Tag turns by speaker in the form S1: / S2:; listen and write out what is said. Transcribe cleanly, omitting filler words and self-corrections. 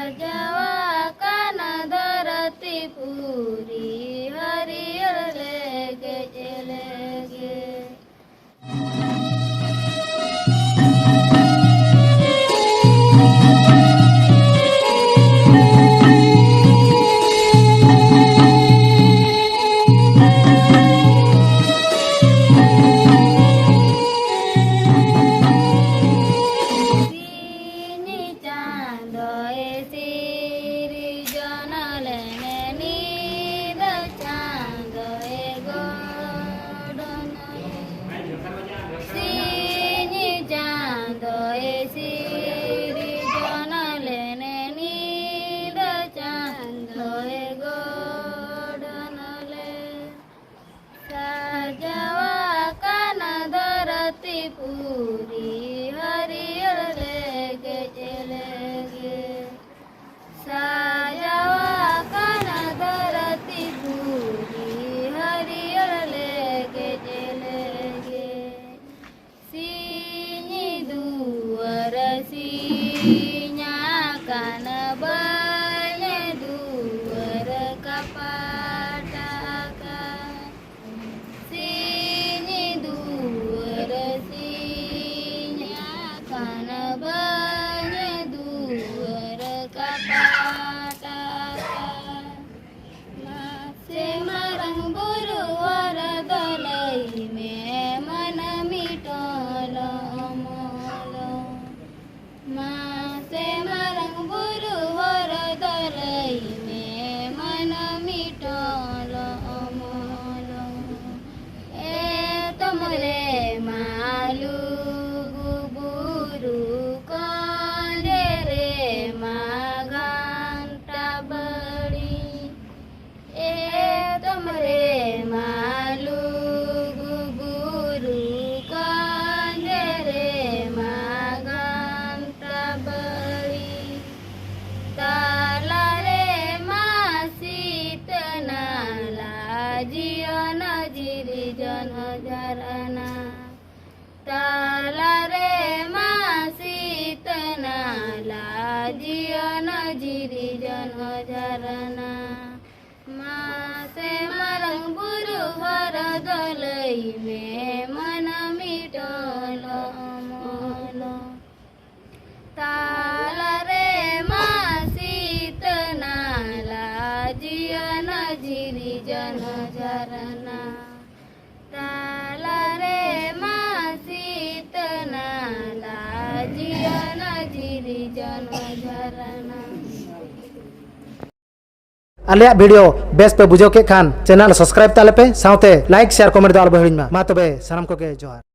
S1: साजवाकन धरती पूरी हरियर लेगे चलेगे। पूरी हरियर लेगे चलेगे। साजवाकन धरती पूरी हरियर लेगे चलेगे। सीनी दुअर सीन्या कान बने दुअर कपाटा का। सीनी दुअर कान बने दुअर कपाटा से मरंग बुरुवर दलई में मन मिटल मोल। से मरंग बुरुवर दलई में मन मिटल मोल। ए तुमरे मालू जन झरना। ताला रे मासीत नाला जियन जिरी जन झरना। से मरंग बुरुवर दलई में मन मिटल मोल। ताला रे मासीत नाला जियन जिरी जन झरना। ताला रे मासीत नाला जियन जिरी जन झरना।
S2: आलिया वीडियो बेस पे बुझो के खान चैनल सब्सक्राइब ताले पे साउते लाइक शेयर कमेंट दाल बहिन मा तबे सनम को के जोहार।